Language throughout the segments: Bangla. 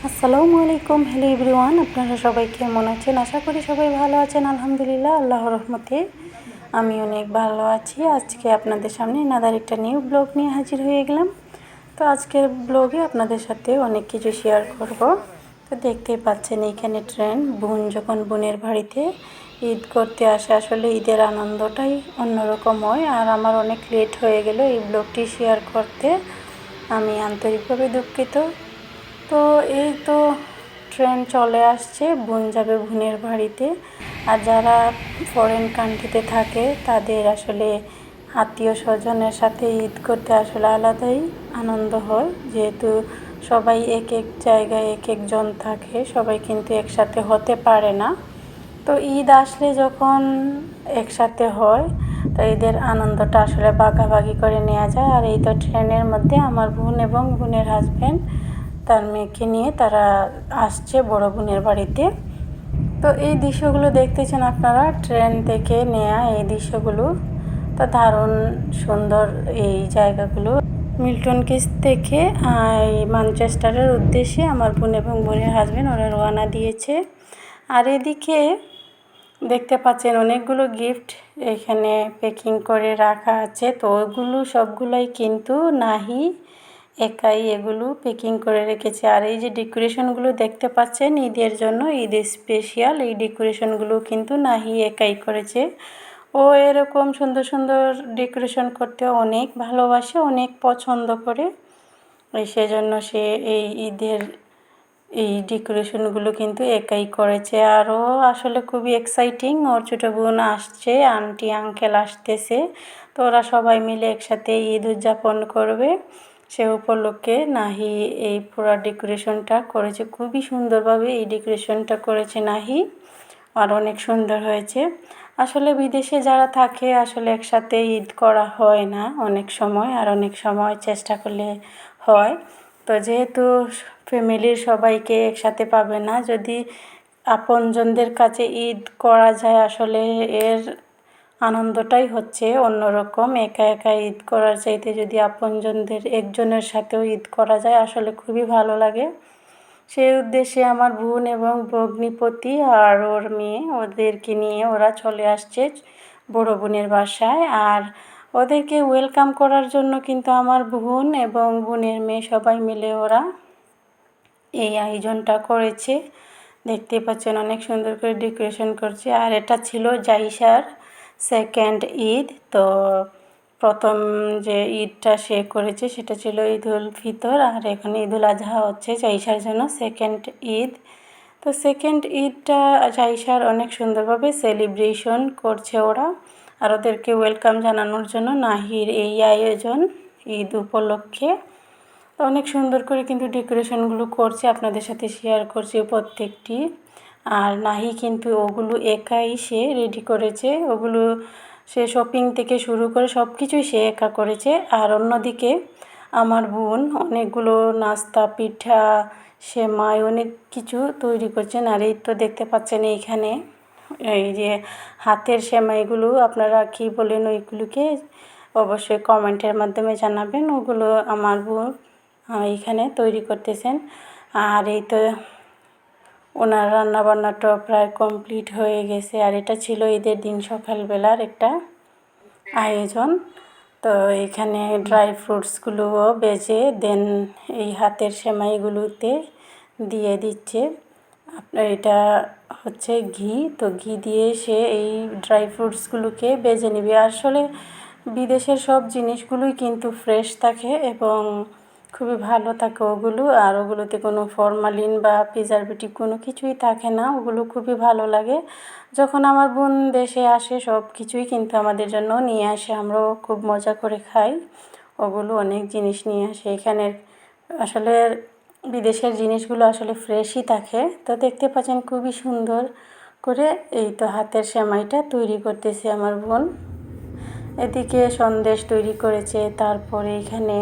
আসসালামু আলাইকুম, হ্যালো এভরিওয়ান। আপনারা সবাই কেমন আছেন? আশা করি সবাই ভালো আছেন। আলহামদুলিল্লাহ, আল্লাহর রহমতে আমি অনেক ভালো আছি। আজকে আপনাদের সামনে নাদার একটা নিউ ব্লগ নিয়ে হাজির হয়ে গেলাম। তো আজকের ব্লগে আপনাদের সাথে অনেক কিছু শেয়ার করব। তো দেখতেই পাচ্ছেন এইখানে ট্রেন, বোন যখন বোনের বাড়িতে ঈদ করতে আসে, আসলে ঈদের আনন্দটাই অন্যরকম হয়। আর আমার অনেক লেট হয়ে গেল এই ব্লগটি শেয়ার করতে, আমি আন্তরিকভাবে দুঃখিত। তো এই তো ট্রেন চলে আসছে, বোন যাবে বোনের বাড়িতে। আর যারা ফরেন কান্ট্রিতে থাকে তাদের আসলে আত্মীয় স্বজনের সাথে ঈদ করতে আসলে আলাদাই আনন্দ হয়, যেহেতু সবাই এক এক জায়গায় এক একজন থাকে, সবাই কিন্তু একসাথে হতে পারে না। তো ঈদ আসলে যখন একসাথে হয়, তো ঈদের আনন্দটা আসলে ভাগাভাগি করে নেওয়া যায়। আর এই তো ট্রেনের মধ্যে আমার বোন এবং বোনের হাজব্যান্ড তার মেয়েকে নিয়ে তারা আসছে বড় বোনের বাড়িতে। তো এই দৃশ্যগুলো দেখতেছেন আপনারা, ট্রেন থেকে নেয়া এই দৃশ্যগুলো তো দারুণ সুন্দর। এই জায়গাগুলো মিল্টন কিস থেকে ম্যানচেস্টারের উদ্দেশ্যে আমার বোন এবং বোনের হাজব্যান্ড ওরা রওনা দিয়েছে। আর এদিকে দেখতে পাচ্ছেন অনেকগুলো গিফট এখানে প্যাকিং করে রাখা আছে। তো ওগুলো সবগুলোই কিন্তু নাহি একাই এগুলো প্যাকিং করে রেখেছে। আর এই যে ডেকোরেশনগুলো দেখতে পাচ্ছেন ঈদের জন্য, ঈদের স্পেশাল এই ডেকোরেশনগুলো কিন্তু নাহি একাই করেছে। ও এরকম সুন্দর সুন্দর ডেকোরেশন করতে অনেক ভালোবাসে, অনেক পছন্দ করে। সেজন্য সে এই ঈদের এই ডেকোরেশনগুলো কিন্তু একাই করেছে। আরও আসলে খুবই এক্সাইটিং, ওর ছোটো বোন আসছে, আন্টি আঙ্কেল আসতেছে। তো ওরা সবাই মিলে একসাথে ঈদ উদযাপন করবে, সে উপলক্ষে নাহি এই পুরো ডেকোরেশনটা করেছে। খুবই সুন্দরভাবে এই ডেকোরেশনটা করেছে নাহি, আর অনেক সুন্দর হয়েছে। আসলে বিদেশে যারা থাকে আসলে একসাথে ঈদ করা হয় না অনেক সময়, আর অনেক সময় চেষ্টা করলে হয়। তো যেহেতু ফ্যামিলির সবাইকে একসাথে পাবে না, যদি আপনজনদের কাছে ঈদ করা যায় আসলে এর আনন্দটাই হচ্ছে অন্যরকম। একা একা ঈদ করার চাইতে যদি আপনজনদের একজনের সাথেও ঈদ করা যায় আসলে খুবই ভালো লাগে। সেই উদ্দেশ্যে আমার বোন এবং ভগ্নিপতি আর ওর মেয়ে ওদেরকে নিয়ে ওরা চলে আসছে বড় বোনের বাসায়। আর ওদেরকে ওয়েলকাম করার জন্য কিন্তু আমার বোন এবং বোনের মেয়ে সবাই মিলে ওরা এই আয়োজনটা করেছে। দেখতে পাচ্ছেন অনেক সুন্দর করে ডেকোরেশন করছে। আর এটা ছিল জাইসার সেকেন্ড ঈদ। তো প্রথম যে ঈদটা সে করেছে সেটা ছিল ঈদ উল ফিতর, আর এখন ঈদ উল আজহা হচ্ছে জাইসার জন্য সেকেন্ড ঈদ। তো সেকেন্ড ঈদটা জাইসার অনেক সুন্দরভাবে সেলিব্রেশন করছে ওরা। আর ওদেরকে ওয়েলকাম জানানোর জন্য নাহির এই আয়োজন ঈদ উপলক্ষে। তো অনেক সুন্দর করে কিন্তু ডেকোরেশনগুলো করছে, আপনাদের সাথে শেয়ার করছি প্রত্যেকটি। আর নাহি কিন্তু ওগুলো একাই সে রেডি করেছে, ওগুলো সে শপিং থেকে শুরু করে সব কিছুই সে একা করেছে। আর অন্যদিকে আমার বোন অনেকগুলো নাস্তা, পিঠা, সেমাই অনেক কিছু তৈরি করছেন। আর এই তো দেখতে পাচ্ছেন এইখানে এই যে হাতের সেমাইগুলো, আপনারা কী বলেন ওইগুলোকে অবশ্যই কমেন্টের মাধ্যমে জানাবেন। ওগুলো আমার বোন এইখানে তৈরি করতেছেন। আর এই তো ওনার রান্নাবান্নাটাও প্রায় কমপ্লিট হয়ে গেছে। আর এটা ছিল ঈদের দিন সকালবেলার একটা আয়োজন। তো এখানে ড্রাই ফ্রুটসগুলোও বেজে দেন এই হাতের সেমাইগুলোতে দিয়ে দিচ্ছে। আপনার এটা হচ্ছে ঘি, তো ঘি দিয়ে সে এই ড্রাই ফ্রুটসগুলোকে বেজে নেবে। আসলে বিদেশের সব জিনিসগুলোই কিন্তু ফ্রেশ থাকে এবং খুবই ভালো থাকে ওগুলো। আর ওগুলোতে কোনো ফরমালিন বা প্রিজারভেটিভ কোনো কিছুই থাকে না, ওগুলো খুবই ভালো লাগে। যখন আমার বোন দেশে আসে সব কিছুই কিন্তু আমাদের জন্য নিয়ে আসে, আমরাও খুব মজা করে খাই। ওগুলো অনেক জিনিস নিয়ে আসে এখানের। আসলে বিদেশের জিনিসগুলো আসলে ফ্রেশই থাকে। তো দেখতে পাচ্ছেন খুবই সুন্দর করে এই তো হাতের সেমাইটা তৈরি করতেছে আমার বোন। এদিকে সন্দেশ তৈরি করেছে। তারপরে এখানে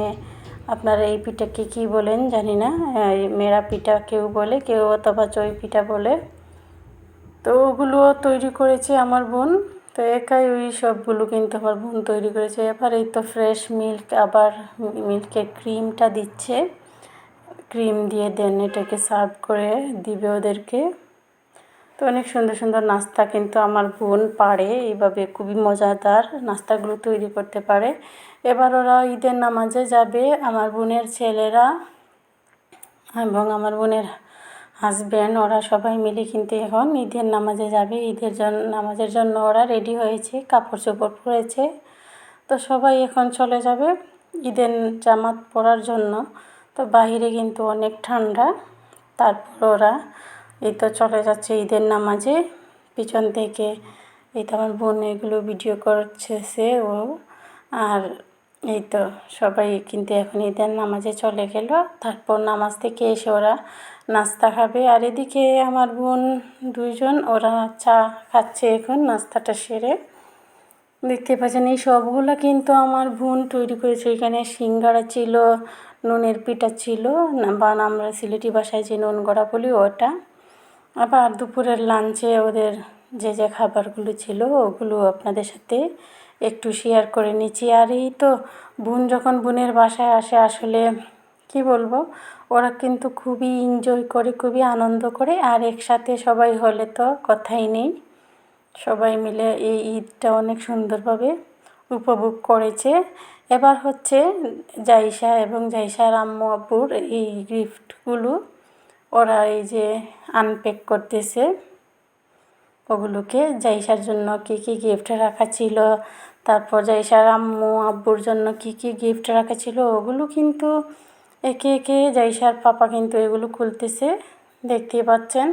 আপনারা এই পিঠাকে কী বলেন জানি না, মেরা পিঠা কেউ বলে, কেউ অথবা চই পিঠা বলে। তো ওগুলোও তৈরি করেছে আমার বোন। তো একাই ওই সবগুলো কিন্তু আমার বোন তৈরি করেছে। এবার এই তো ফ্রেশ মিল্ক, আবার মিল্কের ক্রিমটা দিচ্ছে, ক্রিম দিয়ে দেন এটাকে সার্ভ করে দিবে ওদেরকে। তো অনেক সুন্দর সুন্দর নাস্তা কিন্তু আমার বোন পারে, এইভাবে খুবই মজাদার নাস্তাগুলো তৈরি করতে পারে। এবার ওরা ঈদের নামাজে যাবে, আমার বোনের ছেলেরা এবং আমার বোনের হাজব্যান্ড, ওরা সবাই মিলে কিন্তু এখন ঈদের নামাজে যাবে। নামাজের জন্য ওরা রেডি হয়েছে, কাপড় চোপড় পরেছে। তো সবাই এখন চলে যাবে ঈদের জামাত পরার জন্য। তো বাহিরে কিন্তু অনেক ঠান্ডা, তারপর ওরা এই তো চলে যাচ্ছে ঈদের নামাজে। পিছন থেকে এই তো আমার বোন এগুলো ভিডিও করছে ও। আর এই তো সবাই কিন্তু এখন ঈদের নামাজে চলে গেল। তারপর নামাজ থেকে এসে ওরা নাস্তা খাবে। আর এদিকে আমার বোন দুইজন ওরা চা খাচ্ছে এখন নাস্তাটা সেরে। দেখতে পাচ্ছেন এই সবগুলো কিন্তু আমার বোন তৈরি করেছে। এখানে সিঙ্গারা ছিল, নুনের পিঠা ছিল, বা আমরা সিলেটি ভাষায় যে নুন গড়া বলি ওটা। আবার দুপুরের লাঞ্চে ওদের যে যে খাবারগুলো ছিল ওগুলো আপনাদের সাথে একটু শেয়ার করে নিচ্ছি। আর এই তো বোন যখন বোনের বাসায় আসে, আসলে কি বলবো, ওরা কিন্তু খুবই এনজয় করে, খুবই আনন্দ করে। আর একসাথে সবাই হলে তো কথাই নেই। সবাই মিলে এই ঈদটা অনেক সুন্দরভাবে উপভোগ করেছে। এবার হচ্ছে জাইশা এবং জাইশার আম্মু আব্বুর এই গিফটগুলো ওরা এই যে আনপ্যাক করতেছে ওগুলোকে। জাইশার জন্য কী কী গিফট রাখা ছিল, তারপর জাইশার আম্মু আব্বুর জন্য কী কী গিফট রাখা ছিল ওগুলো কিন্তু একে একে জাইশার পাপা কিন্তু এগুলো খুলতেছে, দেখতেই পাচ্ছেন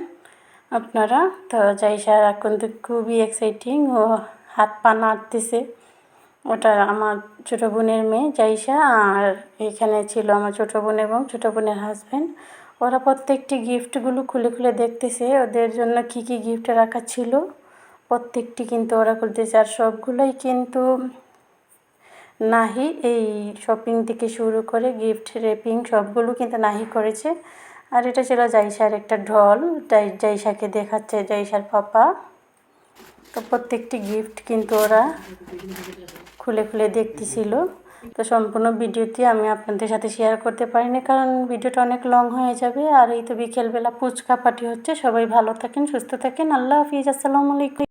আপনারা। তো জাইশার এখন তো খুবই এক্সাইটিং, ও হাত পা নাড়তেছে। ওটা আমার ছোটো বোনের মেয়ে জাইশা, আর এখানে ছিল আমার ছোটো বোন এবং ছোটো বোনের হাজব্যান্ড। ওরা প্রত্যেকটি গিফটগুলো খুলে খুলে দেখতেছে ওদের জন্য কী কী গিফট রাখা ছিল। প্রত্যেকটি কিন্তু ওরা খুলতেছে, আর সবগুলোই কিন্তু নাহি এই শপিং থেকে শুরু করে গিফট র্যাপিং সবগুলো কিন্তু নাহি করেছে। আর এটা ছিল জাইশার একটা ঢল, জাইশাকে দেখাচ্ছে জাইশার পাপা। তো প্রত্যেকটি গিফট কিন্তু ওরা খুলে খুলে দেখতেছিল। তো সম্পূর্ণ ভিডিওটি আমি আপনাদের সাথে শেয়ার করতে পারিনি, কারণ ভিডিওটা অনেক লং হয়ে যাবে। আর এই তো বিকেলবেলা ফুচকা পার্টি হচ্ছে। সবাই ভালো থাকেন, সুস্থ থাকেন, আল্লাহ হাফিজ, আসসালামু আলাইকুম।